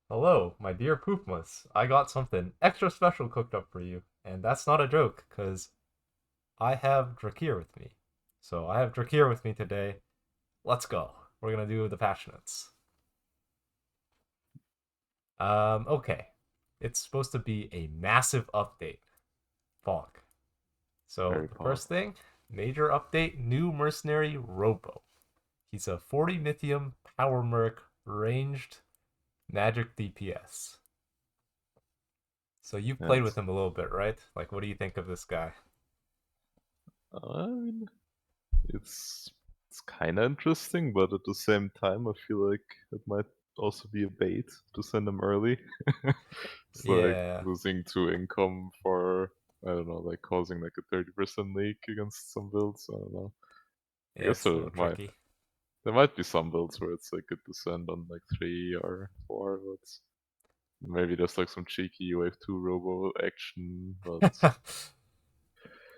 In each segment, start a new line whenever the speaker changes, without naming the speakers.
Hello, my dear Poopmas. I got something extra special cooked up for you, and that's not a joke, because I have Drachir with me. So I have Drachir with me today. Let's go. We're gonna do the passionates. Okay. It's supposed to be a massive update. Fog. So
Very
the
pog.
first thing, major update, new mercenary Robo. He's a 40 Mythium power merc ranged magic DPS. So you've played with
Yes.
him a little bit, right? Like, what do you think of this guy?
I mean, it's it's kind of interesting, but at the same time, I feel like it might also be a bait to send them early. It's like
Yeah,
losing two income for I don't know, like causing like a 30% leak against some builds. I don't know. I
yeah,
guess
it's a little tricky.
there might be some builds where it's like good to send on like 3 or 4, but maybe there's like some cheeky wave 2 robo action, but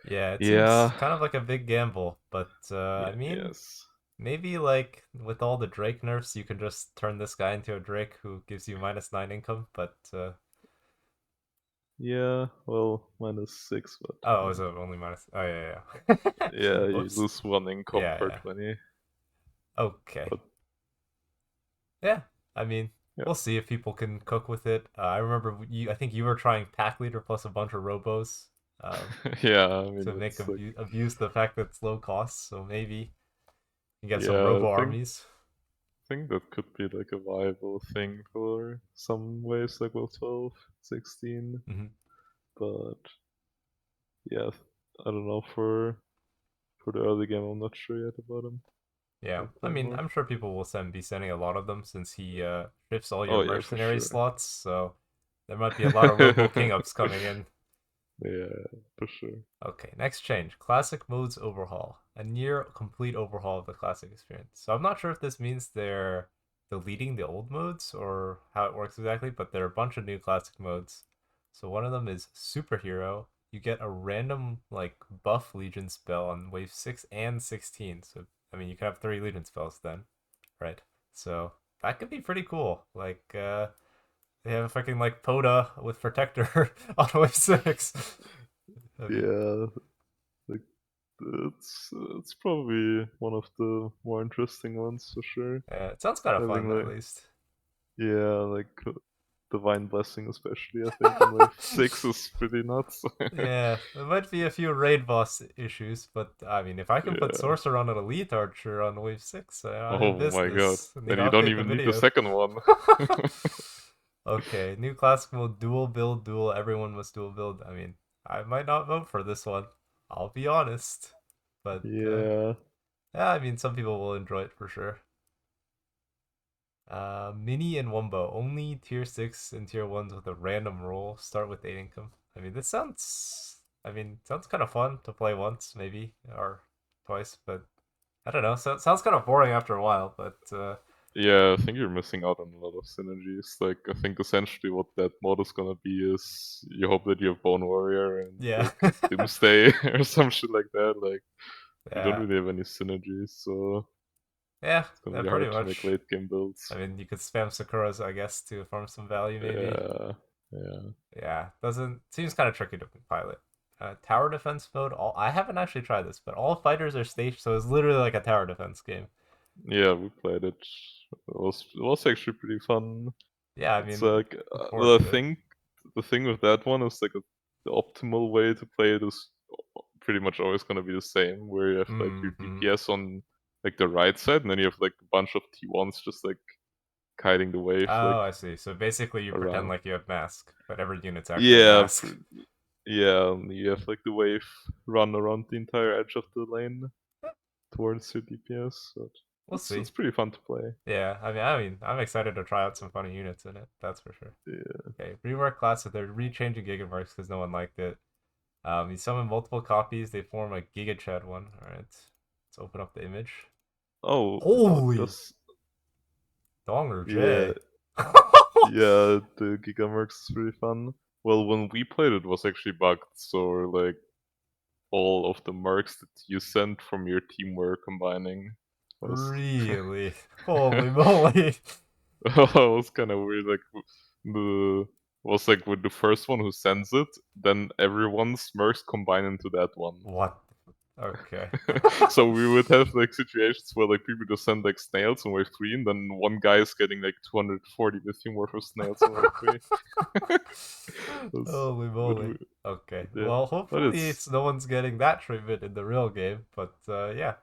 Yeah, it seems
yeah,
kind of like a big gamble, but I
yeah,
mean,
yes.
maybe like with all the Drake nerfs, you can just turn this guy into a Drake who gives you -9 income. But
Yeah, well, -6, but
oh, is it only minus? Oh yeah.
yeah, you
Whoops.
lose one income
Yeah,
per
yeah.
20.
Okay.
But
Yeah, I mean,
yeah,
we'll see if people can cook with it. I remember you. I think you were trying pack leader plus a bunch of robos. Um,
yeah, I mean,
to make
it's like,
abuse the fact that it's low cost. So maybe you get some
yeah,
robo armies.
I think that could be like a viable thing for some waves, like well 12, 16.
Hmm.
But yeah, I don't know for the early game. I'm not sure yet about him.
Yeah,
I'll
I
play
mean,
more.
I'm sure people will be sending a lot of them since he shifts all your
Oh yeah, for
mercenary
sure.
slots. So there might be a lot of robo king ups coming in.
Yeah, for sure.
Okay, next change. Classic modes overhaul. A near complete overhaul of the classic experience. So I'm not sure if this means they're deleting the old modes or how it works exactly, but there are a bunch of new classic modes. So one of them is superhero. You get a random like buff legion spell on wave 6 and 16. So I mean you can have 3 legion spells then, right? So that could be pretty cool. Like they have a fucking like Poda with protector on wave 6. I mean,
Yeah, like it's probably one of the more interesting ones for sure.
yeah, it sounds kind of
Having
fun at
like
least.
yeah, like divine blessing especially. I think on wave 6 is pretty nuts.
Yeah, there might be a few raid boss issues, but I mean, if I can put
Yeah.
Sorcerer on an Elite Archer on wave 6, I'm in
Oh my god.
business. I need
And
to
you don't
update the
even need the
video.
second one.
Okay, new classic mode, dual build, dual. Everyone must dual build. I mean, I might not vote for this one. I'll be honest, but
Yeah.
yeah, I mean, some people will enjoy it for sure. Mini and Wumbo, only tier 6 and tier 1s with a random roll. Start with 8 income. I mean, this sounds. I mean, sounds kind of fun to play once, maybe, or twice, but I don't know. So it sounds kind of boring after a while, but
Yeah, I think you're missing out on a lot of synergies. Like, I think essentially what that mod is gonna be is you hope that you have Bone Warrior and
yeah.
like Doomsday or some shit like that. Like, you don't
Yeah.
really have any synergies, so
Yeah,
it's gonna
yeah,
be
pretty
hard to make
much.
late game builds.
I mean, you could spam Sakuras, I guess, to farm some value, maybe.
Yeah, yeah.
Yeah, doesn't seems kind of tricky to pilot. Tower defense mode. All I haven't actually tried this, but all fighters are staged, so it's literally like a tower defense game.
Yeah, we played it. It was actually pretty fun.
Yeah, I
It's
mean,
like
look forward
the
to it.
thing with that one is like the optimal way to play it is pretty much always gonna be the same, where you have like your
Mm-hmm.
DPS on like the right side, and then you have like a bunch of T1s just like kiting the wave
Oh,
like
I see. So basically, you pretend
around.
like you have mask, but every unit's actually a
Yeah,
mask.
yeah, and you have like the wave run around the entire edge of the lane towards your DPS. So
We'll
it's
see.
pretty fun to play.
Yeah, I mean, I'm excited to try out some funny units in it. That's for sure.
Yeah.
Okay, rework class. So they're rechanging Gigamarks because no one liked it. You summon multiple copies. They form a Giga Chad one. All right, let's open up the image.
Oh,
Holy
that's
Donger
yeah.
J.
Yeah, the Gigamerx is really fun. Well, when we played it was actually bugged, so like all of the mercs that you sent from your team were combining. Was
Really? Holy moly!
It was kind of weird. Like the was like with the first one who sends it, then everyone's mercs combine into that one.
What? Okay.
So we would have like situations where like people just send like snails on wave 3, and then one guy is getting like 240 lithium worth of snails on wave 3. That's,
Holy
but,
moly. Okay.
yeah,
Well,
but
hopefully no one's getting that treatment in the real game, but yeah.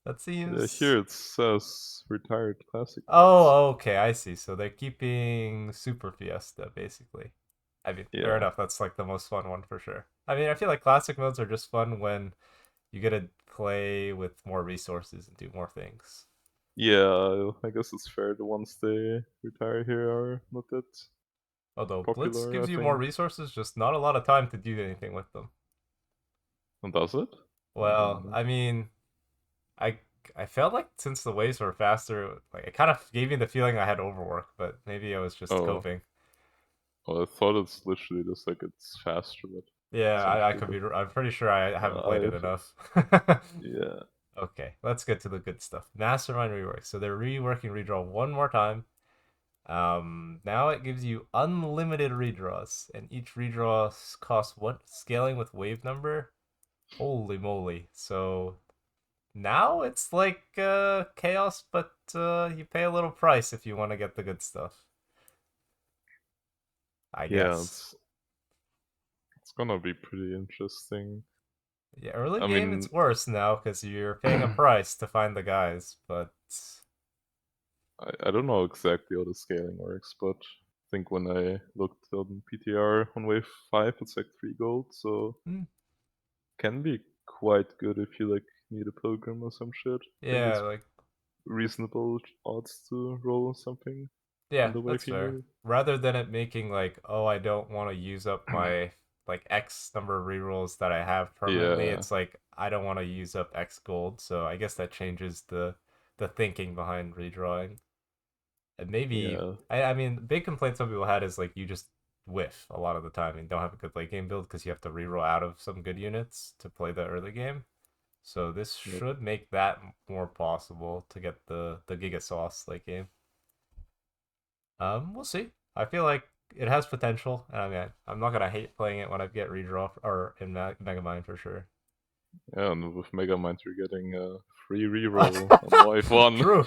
That seems.
here it says retired classic modes.
Oh, okay, I see. So they're keeping Super Fiesta, basically. I mean, fair
Yeah,
enough. That's like the most fun one for sure. I mean, I feel like classic modes are just fun when you get to play with more resources and do more things.
yeah. I guess it's fair. The ones they retire here are not that
Although Blitz
popular, I
gives you more
think.
resources, just not a lot of time to do anything with them.
And does it? I don't
Well,
know.
I mean, I I felt like since the waves were faster, like it kind of gave me the feeling I had overwork, but maybe I was just
Oh,
coping.
well, I thought it's literally just like it's faster, but
Yeah, I
essentially
could
the
be. I'm pretty sure I haven't played it
I've
enough.
yeah,
Okay, let's get to the good stuff. Mastermind rework. So they're reworking redraw one more time. Now it gives you unlimited redraws, and each redraw costs what? Scaling with wave number. Holy moly! So now it's like chaos, but you pay a little price if you want to get the good stuff. I
yeah.
guess.
It's gonna be pretty interesting.
Yeah, early
I
game
mean,
it's worse now because you're paying a price to find the guys, but
I don't know exactly how the scaling works, but I think when I looked on PTR on wave 5, it's like 3 gold, so
hmm,
can be quite good if you like need a pilgrim or some shit. I think
yeah,
it's
like
reasonable odds to roll something on
yeah,
the wave
that's
you
fair.
need.
Rather than it making like, oh, I don't want to use up my like X number of rerolls that I have permanently,
Yeah,
it's like I don't want to use up X gold, so I guess that changes the thinking behind redrawing. And maybe
yeah,
I mean, big complaint some people had is like you just whiff a lot of the time and don't have a good late game build because you have to reroll out of some good units to play the early game. So this
yep.
should make that more possible to get the Giga Sauce late game. We'll see. I feel like it has potential, and I mean, I'm not gonna hate playing it when I get redraw or in Megamind for sure.
Yeah, and with Megamind you're getting a free reroll on wave 1.
True.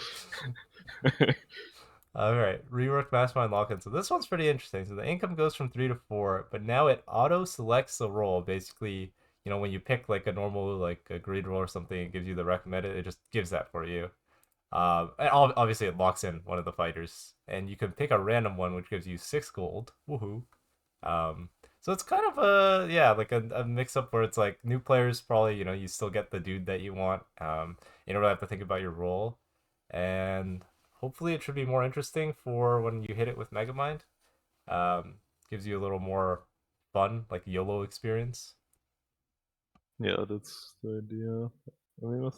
All right, rework Mastermind lock-in. So this one's pretty interesting. So the income goes from 3 to 4, but now it auto selects the role. Basically, when you pick like a normal like a greed roll or something, it gives you the recommended. It just gives that for you. And obviously it locks in one of the fighters, and you can pick a random one which gives you 6 gold. Woohoo! Um, so it's kind of a yeah, like a mix up where it's like new players probably you still get the dude that you want. You don't really have to think about your role, and hopefully it should be more interesting for when you hit it with Megamind. Gives you a little more fun, like YOLO experience.
Yeah, that's the idea. I mean,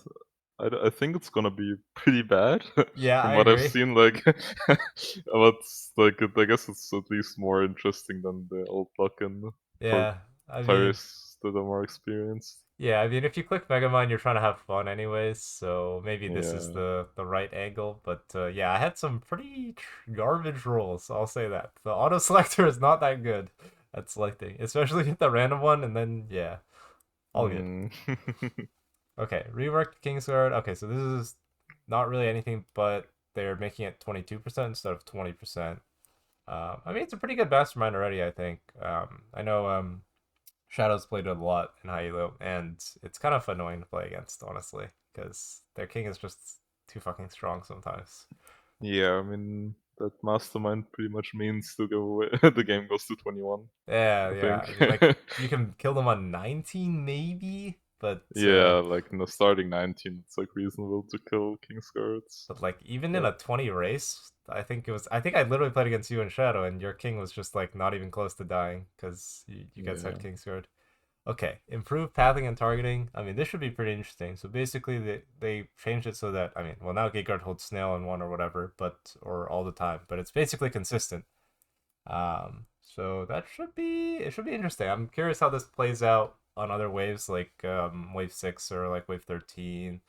I think it's gonna be pretty bad
Yeah,
from
I
what I've
agree.
seen. Like, but like, I guess it's at least more interesting than the old lock-in for
Yeah, I mean,
players that are more experienced.
Yeah, I mean, if you click Megamind, you're trying to have fun anyways, so maybe this is
Yeah,
the right angle. But yeah, I had some pretty garbage rolls. I'll say that the auto selector is not that good at selecting, especially with the random one. And then yeah, all good.
mm.
Okay, reworked Kingsguard. Okay, so this is not really anything, but they're making it 22% instead of 20%. I mean, it's a pretty good mastermind already. I think. I know. Shadow's played it a lot in high elo, and it's kind of annoying to play against, honestly, because their king is just too fucking strong sometimes.
Yeah. I mean, that mastermind pretty much means to go away. The game goes to 21.
Yeah,
I
yeah.
think.
I mean, like you can kill them on 19 maybe, but
Yeah, like in the starting 19, it's like reasonable to kill Kingsguards.
like even in
But
a 20 race, I think it was. I think I literally played against you in Shadow, and your king was just like not even close to dying because you guys had
yeah,
Kingsguard. Okay, improved pathing and targeting. I mean, this should be pretty interesting. So basically, they changed it so that well now Gategard holds snail in one or whatever, but or all the time, but it's basically consistent. So that should be interesting. I'm curious how this plays out on other waves like wave 6 or like wave 13,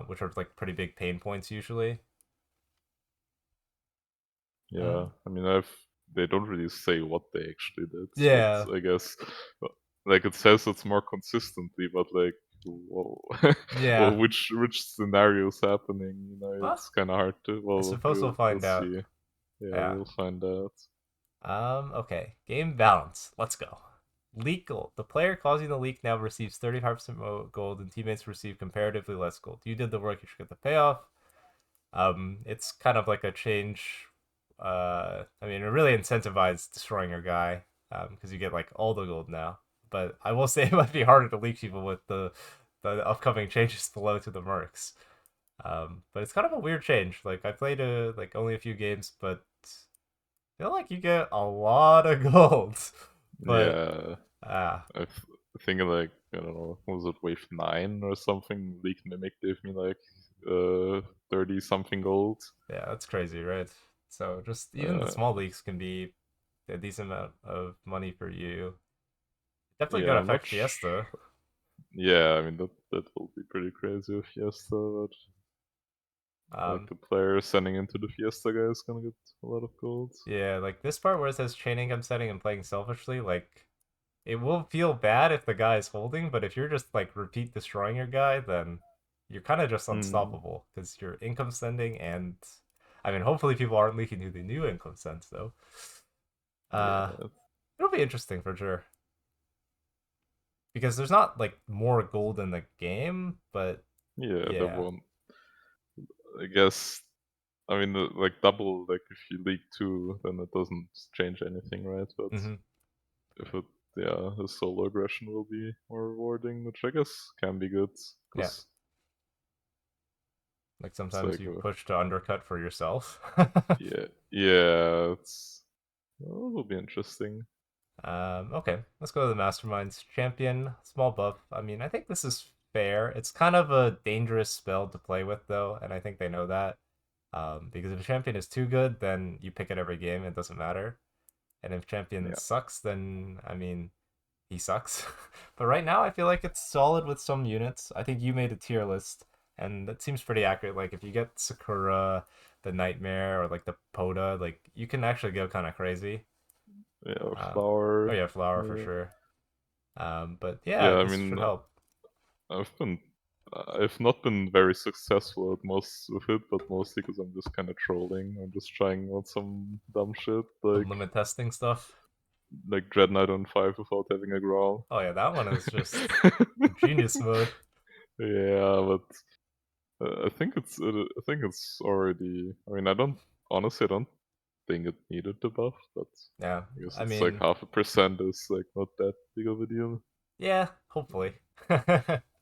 which are like pretty big pain points usually.
Yeah, I mean, they don't really say what they actually did, but
Yeah,
I guess like it says it's more consistently, but like, well,
yeah.
well, which scenario is happening? You know,
Well,
it's kind of hard to.
I
Well,
suppose we'll
we'll
find out.
see. Yeah,
Yeah.
we'll find out.
Okay. Game balance. Let's go. Leak gold. The player causing the leak now receives 35% more gold, and teammates receive comparatively less gold. You did the work, you should get the payoff. It's kind of like a change. I mean, it really incentivizes destroying your guy, because you get like all the gold now. But I will say it might be harder to leak people with the upcoming changes below to the mercs. But it's kind of a weird change. Like I played like only a few games, but I feel like you get a lot of gold. But
Yeah,
ah,
I think like I don't know, was it wave 9 or something? Leak Mimic gave me like 30 something gold.
yeah, that's crazy, right? So just even the
Uh,
small leaks can be a decent amount of money for you. Definitely
yeah,
gonna
I'm not.
affect Fiesta.
Yeah, I mean that will be pretty crazy if Fiesta, but like
Um,
the player sending into the Fiesta guy is gonna get a lot of gold.
yeah, like this part where it says chain income setting and playing selfishly, like it will feel bad if the guy is holding, but if you're just like repeat destroying your guy, then you're kind of just
Mm,
unstoppable because you're income sending and I mean, hopefully people aren't leaking who the new income sends though. Uh,
yeah,
it'll be interesting for sure because there's not like more gold in the game, but
yeah, there
yeah.
won't. I guess. I mean, like double. Like if you leak 2, then it doesn't change anything, right? But
Hmm.
if it, yeah, the solo aggression will be more rewarding, which I guess can be good
Yeah.
because
Like
it's
sometimes
like,
you push to undercut for yourself.
yeah, yeah, it's well, it will be interesting.
Okay, let's go to the Masterminds. Champion, small buff. I mean, I think this is fair. It's kind of a dangerous spell to play with, though, and I think they know that. Because if a champion is too good, then you pick it every game, it doesn't matter. And if champion
Yeah,
sucks, then, I mean, he sucks. But right now, I feel like it's solid with some units. I think you made a tier list, and that seems pretty accurate. Like, if you get Sakura, the Nightmare, or like the Poda, like, you can actually go kind of crazy.
yeah,
Um, oh
flower.
yeah, flower for
Yeah,
sure. But yeah,
yeah. I
this should
mean,
help.
I've been, I've not been very successful at most of it, but mostly because I'm just kind of trolling. I'm just trying out some dumb shit
Some
like
limit testing stuff.
Dread Knight on 5 without having a growl.
Oh yeah, that one is just genius mode.
Yeah, but I think it's already. I mean, I don't honestly I don't think it needed the buff, but
Yeah,
I guess
I
it's like
mean,
0.5% is like not that big of a deal.
yeah, hopefully.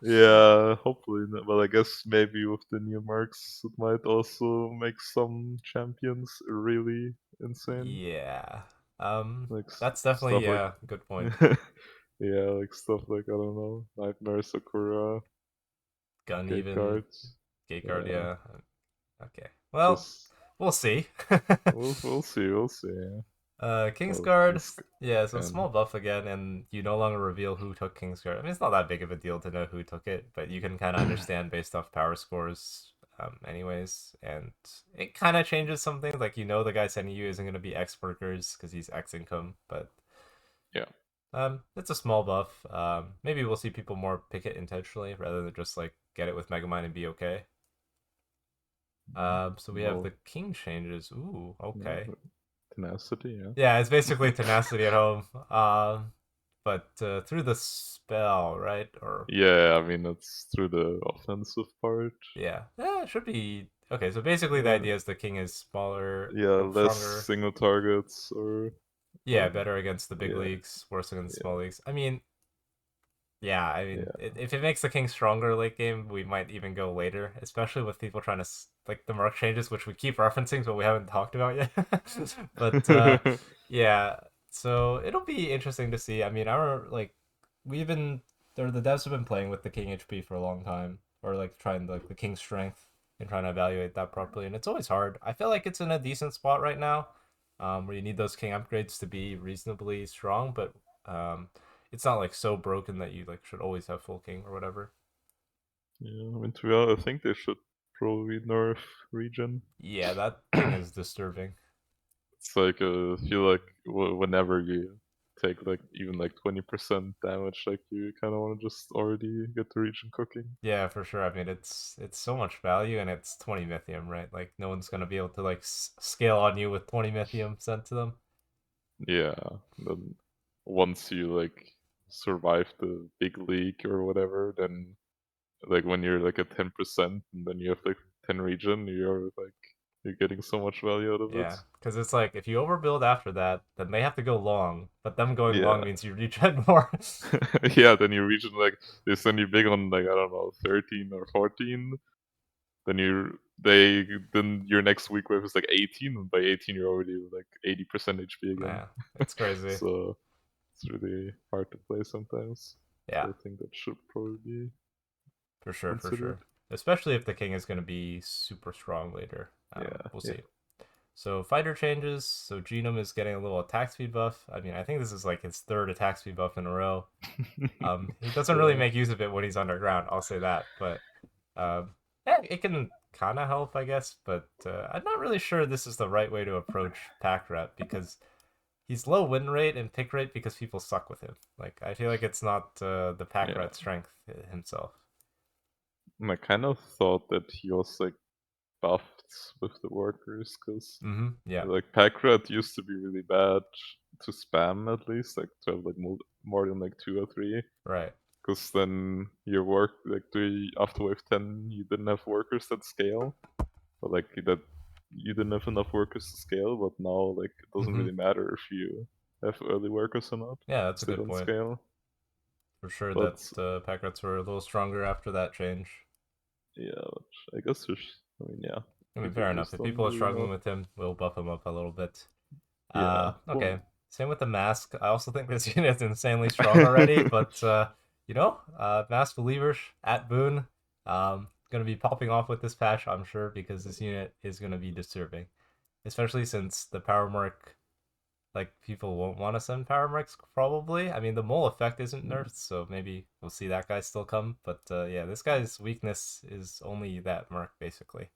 Yeah, hopefully. But I guess maybe with the new marks, it might also make some champions really insane.
Yeah.
Like
That's definitely
stuff like,
yeah, good point.
yeah, like stuff like I don't know, Nightmare Sakura,
Gun
Gate
even,
Guards.
gate guard,
Yeah,
yeah. Okay. Well,
just
we'll see.
we'll see. Yeah. Well,
Kingsguard,
King's
yeah, so
and
small buff again, and you no longer reveal who took Kingsguard. I mean, it's not that big of a deal to know who took it, but you can kind of understand based off power scores, anyways. And it kind of changes some things, like you know the guy sending you isn't going to be X workers because he's X income, but
yeah,
it's a small buff. Maybe we'll see people more pick it intentionally rather than just like get it with Megamind and be okay. So we have
well,
the king changes. Ooh,
yeah,
okay.
tenacity. Yeah,
Yeah, it's basically tenacity at home. But through the spell, right? Or
yeah. I mean, it's through the offensive part.
yeah, yeah, it should be okay. So basically, the
Uh,
idea is the king is smaller
yeah,
or
less
stronger.
single targets or
Yeah,
well,
better against the big
yeah,
leagues, worse against the small
yeah,
leagues. I mean, yeah, I mean,
yeah.
if it makes the king stronger late game, we might even go later, especially with people trying to like the Merc changes, which we keep referencing, but we haven't talked about yet. But yeah, so it'll be interesting to see. I mean, our like we've been there. The devs have been playing with the king HP for a long time, or like trying like the king strength and trying to evaluate that properly, and it's always hard. I feel like it's in a decent spot right now, where you need those king upgrades to be reasonably strong, but it's not like so broken that you like should always have full king or whatever.
Yeah, I mean, to be honest, I think they should probably nerf Regen.
Yeah, that king is disturbing.
It's like I feel like whenever you take like even like 20% damage, like you kind of want to just already get the region cooking.
Yeah, for sure. I mean, it's so much value, and it's 20 mithium, right? Like, no one's gonna be able to like scale on you with 20 mithium sent to them.
Yeah, then once you like survive the big league or whatever, then like when you're like at 10% and then you have like 10 region, you're getting so much value out of it.
Yeah, because it's like if you overbuild after that, then they have to go long, but them going long
Yeah.
means you regen more.
Yeah, then you region like they send you big on like I don't know 13 or 14. Then then your next week wave is like 18, and by 18 you're already like 80% HP again.
Yeah, it's crazy.
So it's really hard to play sometimes.
Yeah,
So I think that should probably be
for sure, for
considered.
sure. Especially if the king is going to be super strong later.
Yeah,
We'll
yeah.
see. So fighter changes. So Genome is getting a little attack speed buff. I mean, I think this is like his third attack speed buff in a row. He doesn't really
Yeah,
make use of it when he's underground. I'll say that, but yeah, it can kind of help, I guess. But I'm not really sure this is the right way to approach pack rep because he's low win rate and pick rate because people suck with him. Like I feel like it's not the pack
yeah.
rat strength himself.
I kind of thought that he was like buffed with the workers, because
Yeah.
like Packrat used to be really bad to spam at least, like to have like more than like 2 or 3.
Right.
Because then your work like after wave 10 you didn't have workers that scale, but like that you didn't have enough workers to scale. But now like it doesn't
hmm
really matter if you have early workers or not,
Yeah, that's a
because they
good
don't
point.
scale.
For sure that
But
pack rats were a little stronger after that change.
yeah, but I guess I mean, yeah,
I mean,
people
fair enough.
just
If
don't
people are
really
struggling
know.
with him, we'll buff him up a little bit.
Yeah,
Okay.
well,
Same with the mask. I also think this unit's insanely strong already, but mask believers at Boone, gonna be popping off with this patch, I'm sure, because this unit is gonna be disturbing, especially since the power mark, like people won't want to send power marks probably. I mean, the mole effect isn't nerfed, so maybe we'll see that guy still come. But yeah, this guy's weakness is only that mark basically.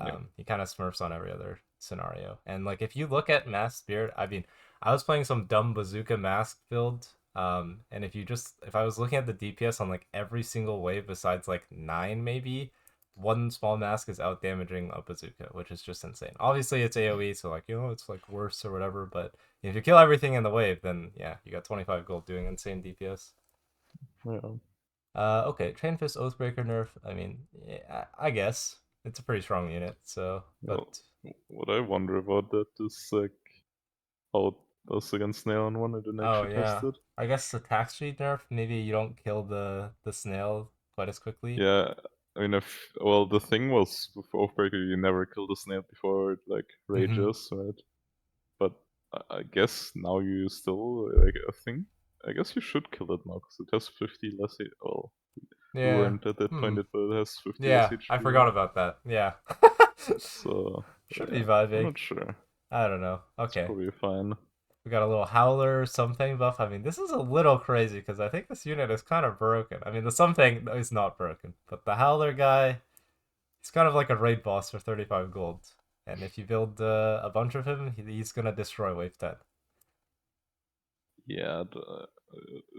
yeah,
He kind of smurfs on every other scenario. And like if you look at Mask Spirit, I mean, I was playing some dumb bazooka mask build. And if I was looking at the DPS on like every single wave besides like 9 maybe, one small mask is out damaging a bazooka, which is just insane. Obviously it's AoE, so like it's like worse or whatever, but if you kill everything in the wave, then yeah, you got 25 gold doing insane DPS.
yeah.
Okay, Train Fist Oathbreaker nerf. I mean, yeah, I guess it's a pretty strong unit. So,
Well,
but
what I wonder about that is like how it does against snail on one. I didn't
oh
actually test
yeah,
it.
I guess the tax speed nerf. Maybe you don't kill the snail quite as quickly.
Yeah, I mean, if well, the thing was with Oathbreaker, you never kill the snail before it like
Mm-hmm.
rages, right? But I guess now you still like I guess you should kill it now because it has 50 less. Well, we
Yeah.
weren't at that
Hmm.
point yet, but it has 50 less
Yeah, I
HP.
forgot about that. Yeah.
So
Should be
yeah, I'm
vibing.
not sure.
I don't know.
It's
Okay.
probably fine.
We got a little howler something buff. I mean, this is a little crazy because I think this unit is kind of broken. I mean, the something is not broken, but the howler guy, he's kind of like a raid boss for 35 gold. And if you build a bunch of him, he's gonna destroy wave 10.
Yeah,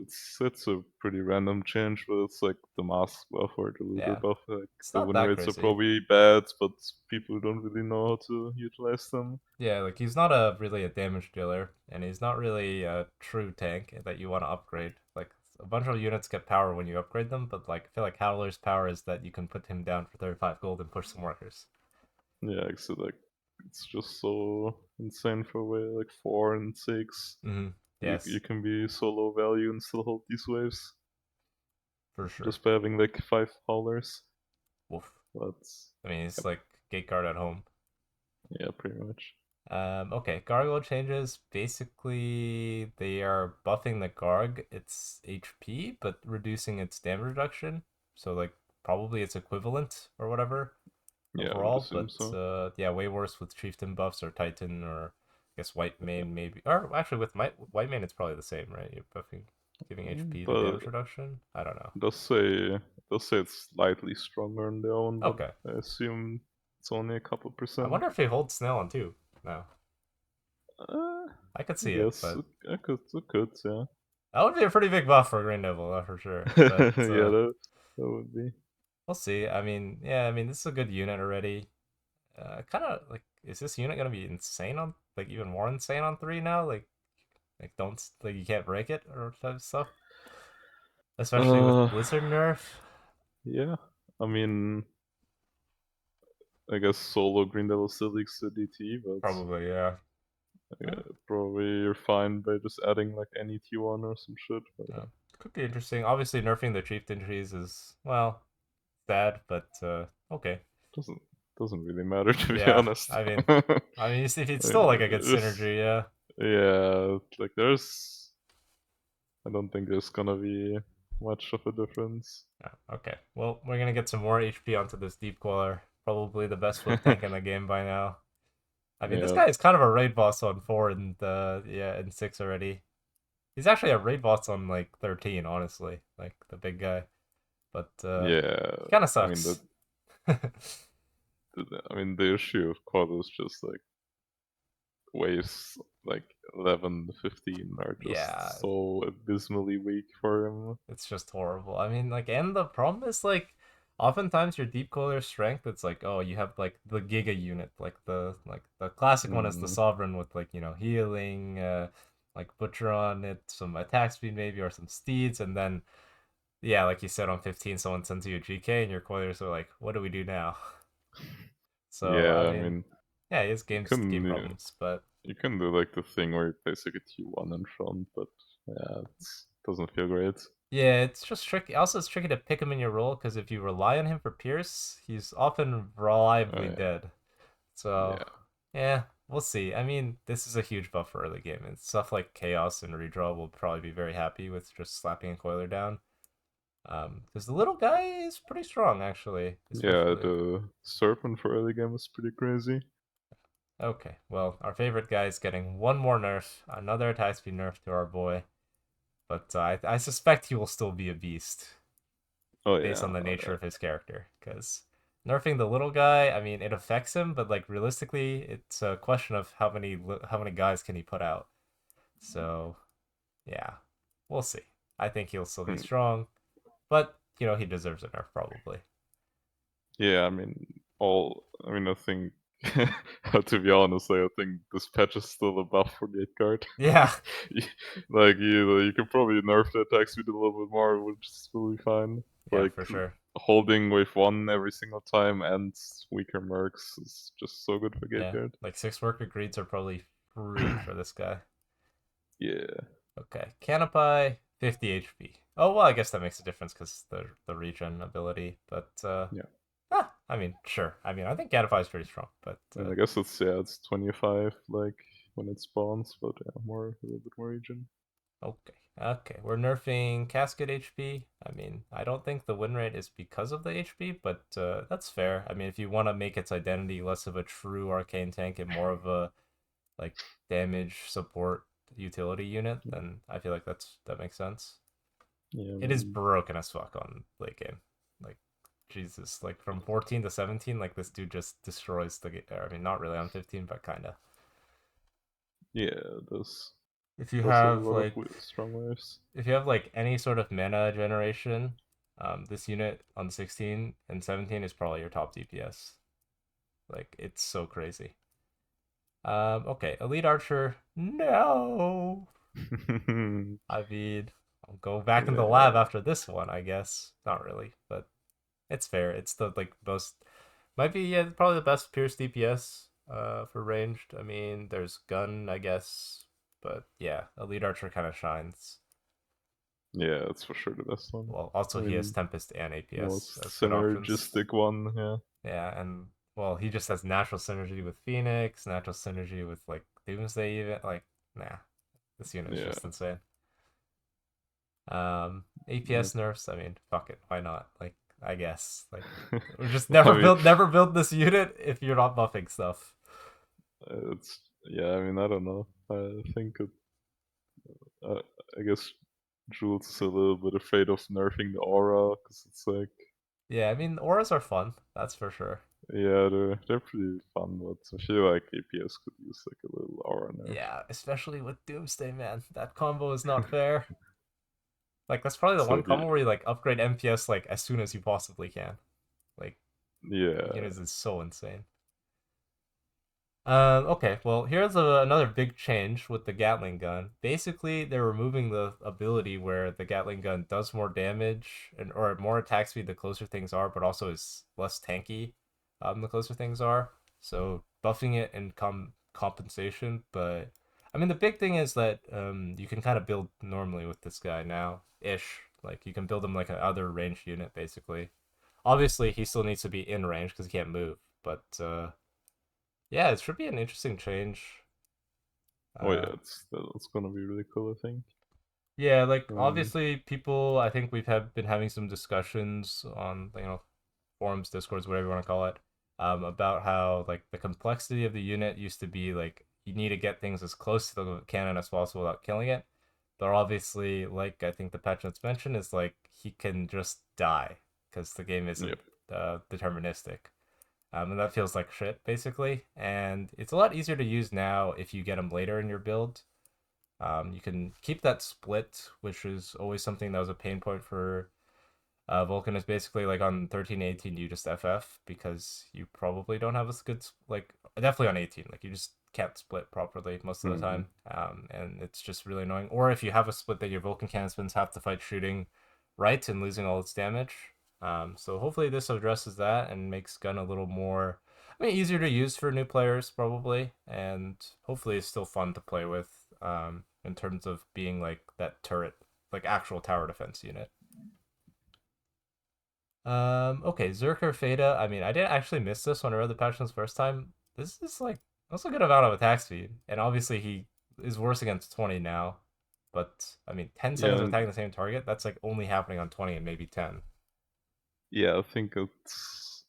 it's a pretty random change, but it's like the mask buff or the looter
Yeah,
buff. Like
it's
the
not
win
that
rates are
crazy.
probably bad, but people don't really know how to utilize them.
Yeah, like he's not a really a damage dealer, and he's not really a true tank that you want to upgrade. Like a bunch of units get power when you upgrade them, but like I feel like Howler's power is that you can put him down for 35 gold and push some workers.
Yeah, so like it's just so insane for way like 4 and 6. You
Yes,
can be so low value and still hold these waves
for sure.
just by having like 5 haulers.
Woof.
That's
I mean, it's
yep,
like gate guard at home.
yeah, pretty much.
Okay, Gargoyle changes. Basically, they are buffing the Garg its HP, but reducing its damage reduction. So, like, probably it's equivalent or whatever
Yeah, I would
overall.
assume
But
so.
yeah, way worse with Chieftain buffs or Titan or I guess White Mane maybe. Or actually, with White Mane, it's probably the same, right? You're buffing, giving HP the
But
damage reduction. I don't know.
it does say it's slightly stronger on their own, but
Okay,
I assume it's only a couple
I
percent.
wonder if they hold Snail on too now. I could
I
see it,
guess
but
it could, yeah.
that would be a pretty big buff for Green Nibble, for sure. But
Yeah, that would be.
we'll see. I mean, yeah, I mean, this is a good unit already. Kind of like, is this unit gonna be insane on, like, even more insane on 3 now? Like, don't, like, you can't break it or type of stuff? Especially with
Uh,
Blizzard nerf?
yeah. I mean, I guess solo Green Devil still leaks to DT, but
Probably, yeah.
probably you're fine by just adding like any T1 or some shit. But
Uh, could be interesting. Obviously, nerfing the chieftain trees is, well, sad, but okay.
doesn't doesn't really matter to be
Yeah,
honest.
I mean, it's
I
still like
mean,
a good synergy, yeah.
yeah, like there's. I don't think there's gonna be much of a difference.
Yeah, okay. Well, we're gonna get some more HP onto this deep queller. Probably the best flip tank in the game by now. I mean, this
Yeah,
guy is kind of a raid boss on 4 and yeah, and 6 already. He's actually a raid boss on like 13, honestly, like the big guy. But
yeah.
he kind of
I mean
sucks.
the issue of Quad is just like waves like 11, 15 are
Yeah,
just so abysmally weak for him.
it's just horrible. I mean, like, and the problem is like, oftentimes your deep cooler strength, it's like, oh, you have like the Giga unit, like the classic one is the
Mm,
Sovereign with like healing, like Butcher on it, some attack speed maybe, or some steeds, and then yeah, like you said on 15, someone sends you a GK, and your coilers are like, what do we do now? So I
yeah, I
mean,
mean
yeah, he has
you
game
can
problems, but
you can do like the thing where you place like a T1 in front, but yeah, it doesn't feel great.
yeah, it's just tricky. Also, it's tricky to pick him in your role because if you rely on him for Pierce, he's often reliably
Yeah,
dead. So,
yeah,
yeah, we'll see. I mean, this is a huge buff for early game, and stuff like Chaos and Redraw will probably be very happy with just slapping a Coiler down. Because the little guy is pretty strong, actually,
yeah.
especially.
The Serpent for early game is pretty crazy.
Okay, well, our favorite guy is getting one more nerf, another attack speed nerf to our boy, but I suspect he will still be a beast
Oh
based
yeah,
on the nature of his character. Because nerfing the little guy, I mean, it affects him, but like realistically, it's a question of how many guys can he put out. So yeah, we'll see. I think he'll still be
Hmm.
strong, but he deserves a nerf probably.
Yeah. I mean, I think. To be honest, like, I think this patch is still a buff for the 8 card.
Yeah,
Like you could probably nerf the attack speed a little bit more, which is really fine.
yeah,
Like
for sure.
holding wave 1 every single time and weaker mercs is just so good for gate
Yeah,
guard.
like 6 worker greeds are probably free for this guy.
Yeah,
Okay, Canopy 50 HP. Oh well, I guess that makes a difference because the regen ability. But
yeah.
I mean, sure. I mean, I think Canopy is pretty strong. But
I mean, I guess it's 25 like when it spawns, but yeah, a little bit more region.
okay, okay, we're nerfing Casket HP. I mean, I don't think the win rate is because of the HP, but that's fair. I mean, if you want to make its identity less of a true arcane tank and more of a like damage support utility unit, then I feel like that makes sense.
Yeah, I
It is
mean,
broken as fuck on late game. Like, Jesus, like from 14 to 17, like this dude just destroys the game. I mean, not really on 15, but kinda.
yeah, those
If you
does have a
have
lot of
like
strong waves.
if you have like any sort of mana generation, this unit on 16 and 17 is probably your top DPS. Like, it's so crazy. Okay, Elite Archer. No. I mean, I'll go back in the lab
Yeah,
after this one, I guess. Not really, but it's fair. It's the like most might be, yeah, probably the best Pierce DPS for ranged. I mean, there's gun, I guess, but yeah, Elite Archer kind of shines.
yeah, that's for sure the best one.
Well,
I
also he has
mean,
Tempest and APS as
most
good options.
synergistic one, yeah.
Yeah, and well, he just has natural synergy with Phoenix, natural synergy with like Doomsday even. Like, nah, this unit is
Yeah.
just insane.
Yeah.
APS nerfs, I mean, fuck it, why not? Like, I guess. Like, we just
I mean,
never build this unit if you're not buffing stuff.
it's yeah. I mean, I don't know. I think uh, I guess Jules is a little bit afraid of nerfing the aura because it's like
Yeah, I mean, auras are fun, that's for sure.
Yeah, they're pretty fun, but I feel like APS could use like a little aura nerf.
Yeah, especially with Doomsday, man. That combo is not fair. Like that's probably the
So
one
if you,
combo where you like upgrade MPS like as soon as you possibly can. Like
yeah,
units is so insane. Okay, well, here's another big change with the Gatling gun. Basically, they're removing the ability where the Gatling gun does more damage and or more attack speed the closer things are, but also is less tanky the closer things are. So buffing it in compensation, but I mean the big thing is that you can kind of build normally with this guy now ish. Like you can build him like another ranged unit basically. Obviously, he still needs to be in range because he can't move, but yeah, it should be an interesting change.
oh yeah,
Uh,
that's gonna be really cool, I think.
yeah, like
Um,
obviously people. I think we've have been having some discussions on forums, discords, whatever you want to call it, about how like the complexity of the unit used to be like you need to get things as close to the cannon as possible without killing it. But obviously, like I think the patch notes mentioned, is like he can just die because the game isn't
yep.
deterministic. And that feels like shit basically. And it's a lot easier to use now if you get him later in your build. You can keep that split, which is always something that was a pain point for Vulcan. Is basically like on 13, 18, you just FF because you probably don't have a good like definitely on 18, like you just can't split properly most of the
Hmm.
time, and it's just really annoying. Or if you have a split that your Vulcan cannon spins have to fight shooting right and losing all its damage. So hopefully this addresses that and makes gun a little more, I mean, easier to use for new players probably, and hopefully it's still fun to play with in terms of being like that turret, like actual tower defense unit. Okay, Zerker Feta. I mean, I didn't actually miss this when I read the patch notes first time. This is like also a good amount of attack speed, and obviously he is worse against 20 now. But I mean, 10
Yeah,
seconds of
and
attacking the same target, that's like only happening on 20 and maybe 10.
yeah, I think it's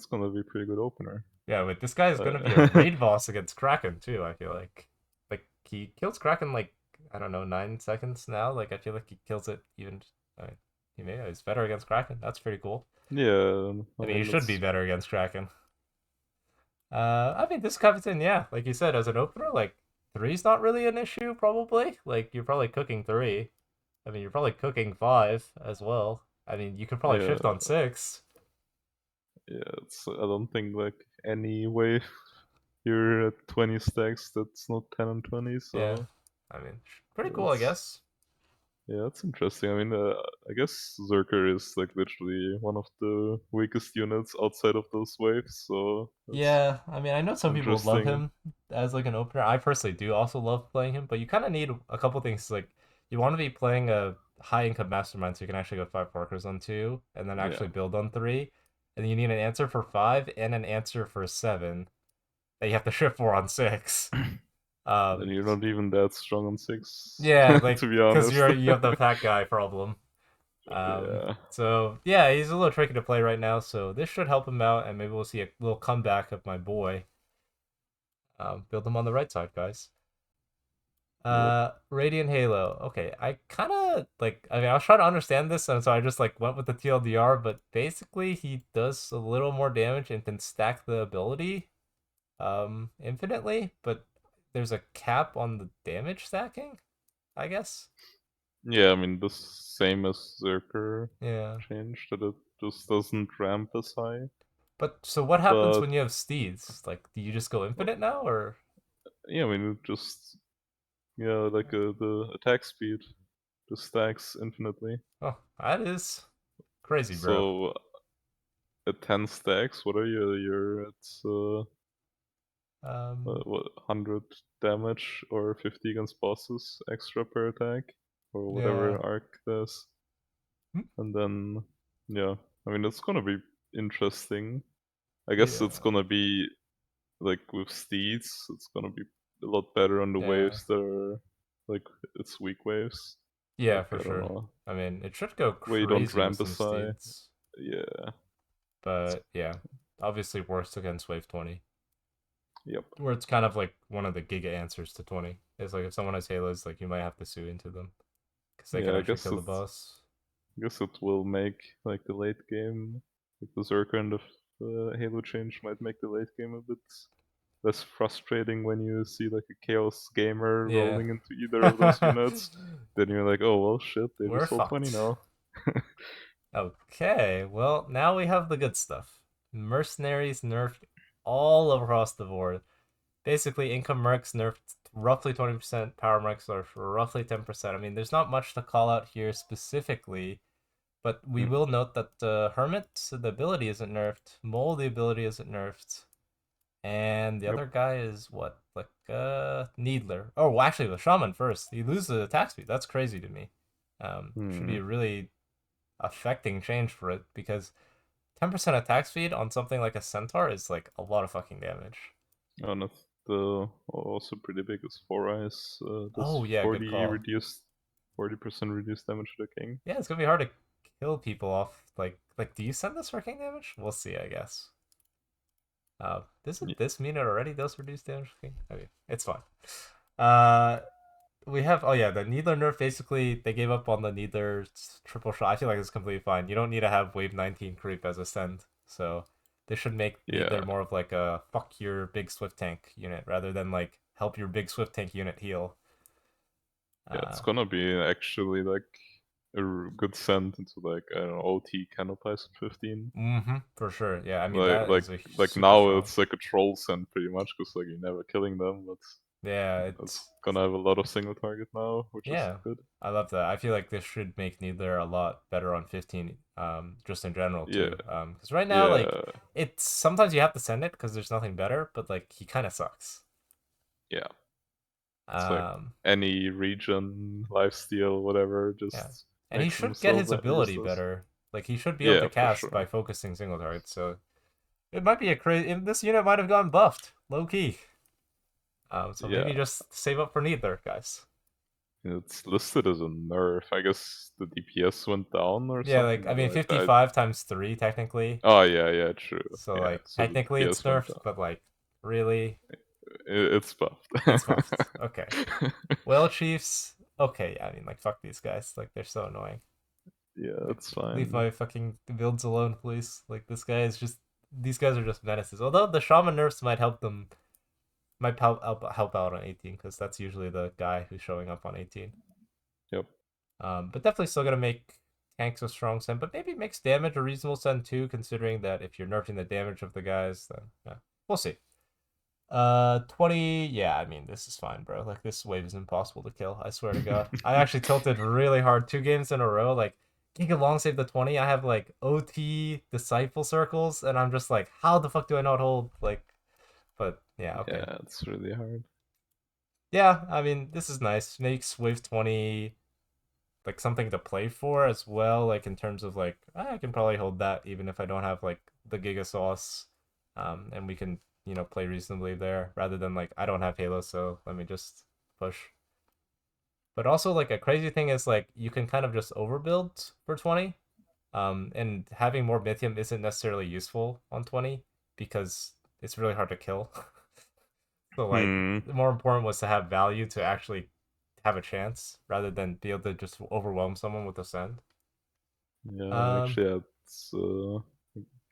gonna be a pretty good opener.
Yeah, but this guy is gonna be a
Uh,
raid boss against Kraken too, I feel like. Like he kills Kraken like I don't know, 9 seconds now. Like I feel like he kills it even I mean, he may he's better against Kraken. That's pretty cool.
yeah, I
I mean, he
mean
should be
that's
better against Kraken. I mean, this comes in, yeah, like you said, as an opener, like three's not really an issue, probably. Like you're probably cooking three. I mean, you're probably cooking five as well. I mean, you could probably
yeah,
shift on six.
yeah. I don't think like any wave you're at 20 stacks that's not 10 and 20.
Yeah,
So
I mean, pretty cool, I
that's
guess.
yeah, that's interesting. I mean, I guess Zerker is like literally one of the weakest units outside of those waves. So that's
Yeah, I mean, I know some people love
interesting.
him as like an opener. I personally do also love playing him, but you kind of need a couple things. Like, you want to be playing a high income mastermind so you can actually go five workers on two and then
Yeah.
actually build on three. And then you need an answer for five and an answer for seven that you have to shift for on six.
Then
Um,
you're not even that strong on 6,
yeah, like
to be
because
honest.
you have the fat guy problem.
Yeah.
So yeah, he's a little tricky to play right now. So this should help him out, and maybe we'll see a little comeback of my boy. Build him on the right side, guys.
Yep.
Radiant Halo. Okay, I kind of like. I mean, I was trying to understand this, and so I just like went with the TLDR. But basically, he does a little more damage and can stack the ability, infinitely. But there's a cap on the damage stacking, I guess.
Yeah, I mean, the same as Zerker
Yeah.
changed, that it just doesn't ramp as high.
But so what happens
But,
when you have steeds? Like, do you just go infinite now, or
yeah, I mean, it just, yeah, like the attack speed just stacks infinitely.
oh, that is crazy, bro.
So, at 10 stacks, what are you? You're at,
Um,
what, 100 damage or 50 against bosses extra per attack, or
yeah,
whatever arc does.
Hmm?
And then, yeah, I mean, it's gonna be interesting. I guess it's
yeah,
gonna be like with steeds, it's gonna be a lot better on the
yeah.
waves that are like its weak waves.
Yeah,
Like
for
I don't
sure.
know,
I mean, it should go
where you don't
crazy with
ramp
some
as high.
steeds,
Yeah.
but yeah, obviously worst against Wave 20,
Yep.
where it's kind of like one of the giga answers to 20. It's like if someone has Halos, like you might have to sue into them because they can
Yeah.
actually kill the boss.
I guess it will make like the late game Like the Zerker and the Halo change might make the late game a bit less frustrating when you see like a Chaos Gamer
Yeah.
rolling into either of those units. Then you're like, oh well, shit, they
We're
just sold 20
fucked.
now.
Okay, well, now we have the good stuff. Mercenaries nerfed all across the board. Basically, income mercs nerfed roughly 20%, power mercs are for roughly 10%. I mean, there's not much to call out here specifically, but we
Hmm.
will note that Hermit, the ability isn't nerfed, Mole, the ability isn't nerfed, and the
Yep.
other guy is what? Like, Needler. Oh, well, actually, the Shaman first. You lose the attack speed. That's crazy to me. Should be
Hmm.
a really affecting change for it because 10% attack speed on something like a centaur is like a lot of fucking damage.
And the also pretty big is 4 eyes. Does
Oh yeah, good
40
call.
reduced 40% reduced damage to the king.
Yeah, it's gonna be hard to kill people off. Like, do you send this for king damage? We'll see, I guess.
Yeah.
This mean it already does reduce damage for king? Okay, it's fine. Uh, we have oh yeah, the Needler nerf basically they gave up on the Needler triple shot. I feel like it's completely fine. You don't need to have wave 19 creep as a send, so this should make Needler
Yeah.
more of like a fuck your big swift tank unit rather than like help your big swift tank unit heal.
Yeah, it's
Uh,
gonna be actually like a good send into like I don't know, OT Canopies at 15.
for sure. Yeah, I mean
Like
that
like
is a
like
super
now
strong.
it's like a troll send pretty much because like you're never killing them, but
Yeah,
it's
it's
gonna have a lot of single target now, which is
yeah.
good.
I love that. I feel like this should make Needler a lot better on 15, just in general
Yeah,
too. Because right now, like,
yeah,
it's sometimes you have to send it because there's nothing better, but like he kind of sucks.
yeah. It's like
Um,
any region, lifesteal, whatever,
yeah,
just
and he
makes them
should get
so
his ability
useless.
better. Like he should be able to
Yeah, for
cast by
sure.
focusing single targets. So it might be a crazy. This unit might have gotten buffed, low key. So
Yeah,
maybe just save up for Needler, guys.
it's listed as a nerf. I guess the DPS went down or
Yeah,
something,
like I
but
mean,
I
55 times three technically.
oh yeah, yeah, true.
So
Yeah,
like
so the
technically it's
DPS went
nerfed,
down.
but like really
It's buffed.
it's buffed. Okay. Well, Chiefs. Okay, yeah, I mean like fuck these guys. Like they're so annoying.
Yeah,
Like
that's
leave
fine.
my fucking builds alone, please. Like this guy is just these guys are just menaces. Although the shaman nerfs might help them might help out on 18 because that's usually the guy who's showing up on 18.
Yep.
But definitely still gonna make tanks a strong send, but maybe makes damage a reasonable send too, considering that if you're nerfing the damage of the guys, then yeah, we'll see. 20. Yeah, I mean, this is fine, bro. Like, this wave is impossible to kill. I swear to God. I actually tilted really hard 2 games in a row. Like, Giga Long save the 20. I have, like, OT disciple circles, and I'm just like, how the fuck do I not hold? Like, but yeah, okay.
Yeah, it's really hard.
Yeah, I mean, this is nice. Makes wave 20 like something to play for as well. Like, in terms of, like, I can probably hold that even if I don't have, like, the Giga Sauce. And we can play reasonably there rather than like I don't have Halo, so let me just push. But also like a crazy thing is like you can kind of just overbuild for 20. And having more Mythium isn't necessarily useful on 20 because it's really hard to kill. So like
Hmm.
the more important was to have value to actually have a chance rather than be able to just overwhelm someone with a send.
Yeah,
Um
actually, it's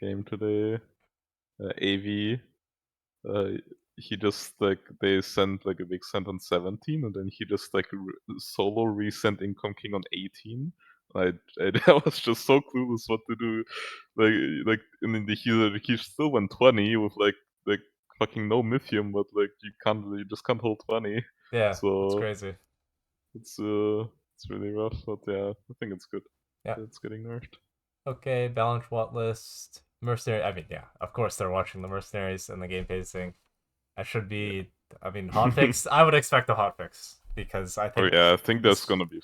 game today. AV. Uh, he just like they sent like a big send on 17, and then he just like solo resent income king on 18. I was just so clueless what to do. Like and then he still went 20 with like fucking no mythium, but like you just can't hold 20.
yeah, it's
So
crazy.
it's really rough, but yeah, I think it's good
Yeah.
that it's getting nerfed.
Okay, balance what list? Mercenary. I mean, yeah, of course they're watching the mercenaries and the game pacing. I should be. I mean,
Yeah.
hotfix. I would expect a hotfix because I
Oh
think
yeah, I think there's
this.
gonna be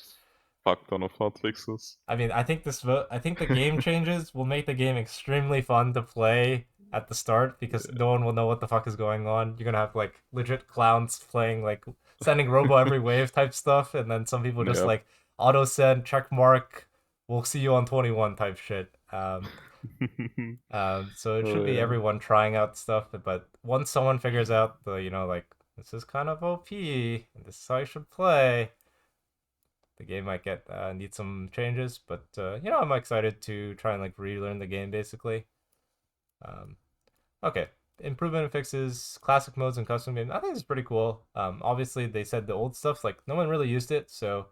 fuck ton of hotfixes.
I mean, I think this vote. I think the game changes will make the game extremely fun to play at the start because no one will know what the fuck is going on. You're gonna have like legit clowns playing like sending robo every wave type stuff, and then some people just
Yep.
like auto send check mark. We'll see you on 21 type shit. So it
Oh
should be
yeah.
everyone trying out stuff, but once someone figures out the, like this is kind of OP and this is how you should play, the game might get need some changes. But I'm excited to try and like relearn the game basically. Um, okay, improvement and fixes, classic modes and custom games. I think it's pretty cool. Obviously they said the old stuff like no one really used it, so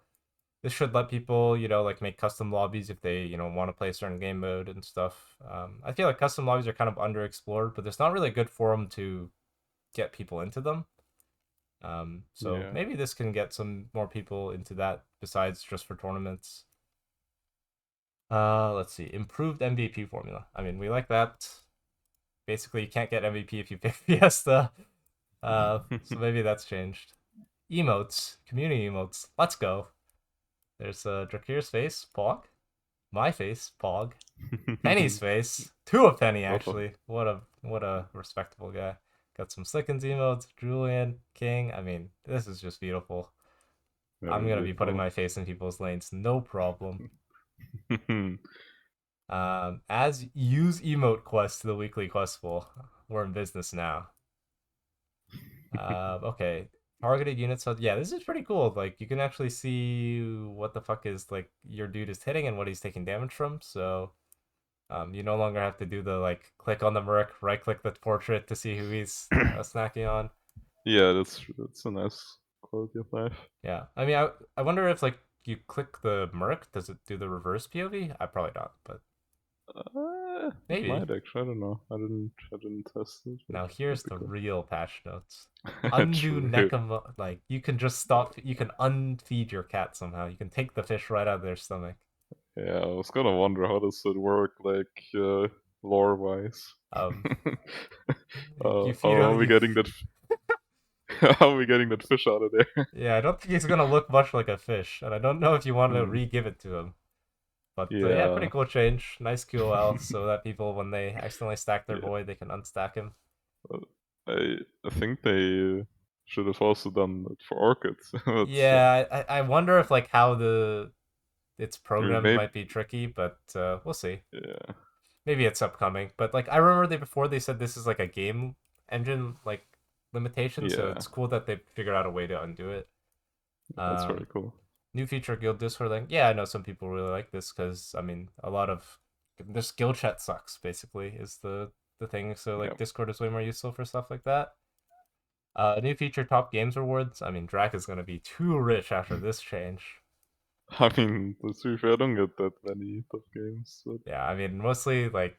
this should let people, like make custom lobbies if they, want to play a certain game mode and stuff. I feel like custom lobbies are kind of underexplored, but there's not really a good forum to get people into them. So
Yeah.
maybe this can get some more people into that besides just for tournaments. Let's see. Improved MVP formula. I mean, we like that. Basically, you can't get MVP if you pick Fiesta. So maybe that's changed. Emotes, community emotes. Let's go. There's Drakir's face, Pog. My face, Pog. Penny's face. Two of Penny
Lot of
actually. What a respectable guy. Got some Slickens emotes, Julian, King. I mean, this is just beautiful. I'm
very
gonna be putting
beautiful.
my face in people's lanes, no problem. As use emote quest to the weekly quest pool. We're in business now. Okay. Targeted units. So yeah, this is pretty cool. Like you can actually see what the fuck is like your dude is hitting and what he's taking damage from. So you no longer have to do the like click on the merc, right click the portrait to see who he's snacking on.
Yeah, that's a nice quality of life.
Yeah. I mean, I wonder if like you click the merc, does it do the reverse POV? I probably not, but
It
maybe.
might actually. I don't know. I didn't test it, but
Now
that'd
here's
be
the
cool.
real patch notes. Undo
True. Here.
Nekama, like you can just stop. You can unfeed your cat somehow. You can take the fish right out of their stomach.
Yeah, I was gonna wonder how does it work, like lore wise.
Um, you
How
feed
are
him.
we
You,
getting that? How are we getting that fish out of there?
yeah, I don't think he's gonna look much like a fish, and I don't know if you want to
Hmm.
re-give it to him. But yeah, pretty
Yeah,
cool change. Nice QOL, so that people when they accidentally stack their
yeah.
boy, they can unstack him.
Uh, I think they should have also done it for orchids. That's
Yeah, I wonder if like how the it's
I mean
programmed
maybe
might be tricky, but we'll see.
yeah,
Maybe it's upcoming. But like I remember they before they said this is like a game engine like limitation, so
yeah.
it's cool that they figured out a way to undo it.
That's very
Um,
cool.
New feature guild Discord link. Yeah, I know some people really like this because I mean a lot of this guild chat sucks basically is the thing. So
Yeah.
like Discord is way more useful for stuff like that. New feature top games rewards. I mean Drac is gonna be too rich after this change.
I mean, to be fair, I don't get that many top games, but
Yeah, I mean mostly like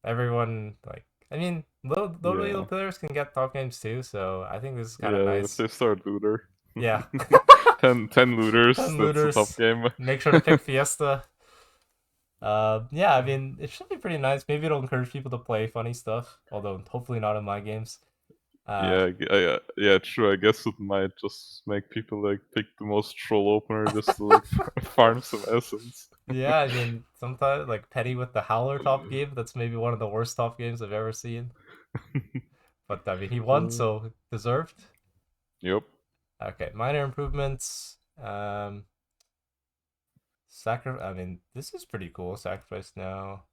everyone like I mean little
yeah,
players can get top games too, so I think this is kind of
yeah. If
nice.
they start looter,
Yeah,
10 looters,
10
that's a top
looters.
game.
Make sure to pick Fiesta. Yeah, I mean it should be pretty nice. Maybe it'll encourage people to play funny stuff, although hopefully not in my games. Uh,
Yeah, yeah, true. I guess it might just make people like pick the most troll opener just to like farm some essence.
yeah, I mean sometimes like Petty with the Howler top game. That's maybe one of the worst top games I've ever seen. But I mean he won,
Uh,
so deserved.
yep.
Okay, minor improvements. I mean, this is pretty cool. Sacrifice now.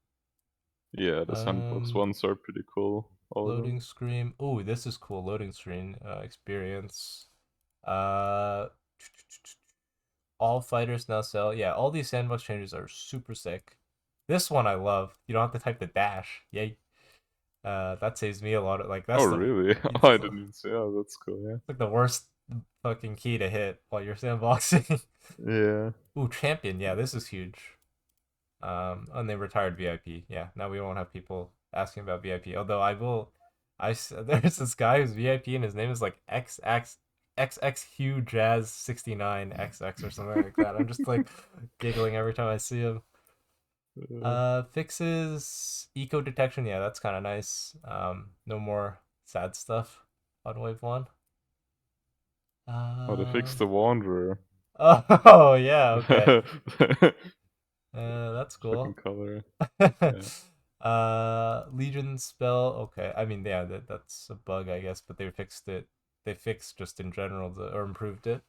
Yeah, the sandbox
Um,
ones are pretty cool. All of them.
Loading screen. Oh, this is cool. Loading screen experience. Uh, all fighters now sell. Yeah, all these sandbox changes are super sick. This one I love. You don't have to type the dash. Yay. That saves me a lot of like
Oh,
that's the
really?
it's
I didn't even see. Oh, that's cool.
like the worst fucking key to hit while you're sandboxing.
Yeah.
Ooh, champion. Yeah, this is huge. And they retired VIP. Yeah, now we won't have people asking about VIP. Although I will, there's this guy who's VIP and his name is like XX Hugh Jazz 69 XX or something like that. I'm just like giggling every time I see him.
Yeah.
Fixes eco detection. Yeah, that's kind of nice. No more sad stuff on wave one.
Oh, they fixed
Um.
the Wanderer.
Oh yeah. Okay.
Fucking
That's cool.
color. Yeah.
Legion spell. Okay, I mean, yeah, that's a bug, I guess, but they fixed it. They fixed just in general or improved it.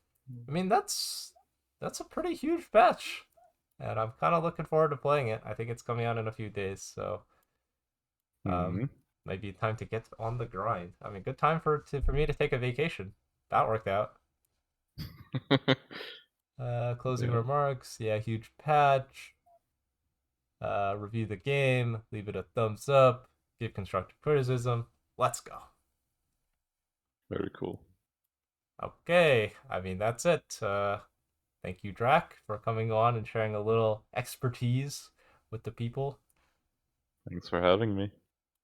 I mean, that's a pretty huge patch, and I'm kind of looking forward to playing it. I think it's coming out in a few days, so um,
Hmm.
maybe time to get on the grind. I mean, good time for me to take a vacation. That worked out. Closing
Yeah.
remarks. Yeah, huge patch. Review the game. Leave it a thumbs up. give constructive criticism. Let's go.
Very cool.
Okay, I mean, that's it. Thank you, Drac, for coming on and sharing a little expertise with the people.
Thanks for having me.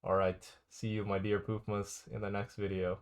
All right, see you, my dear Poofmas, in the next video.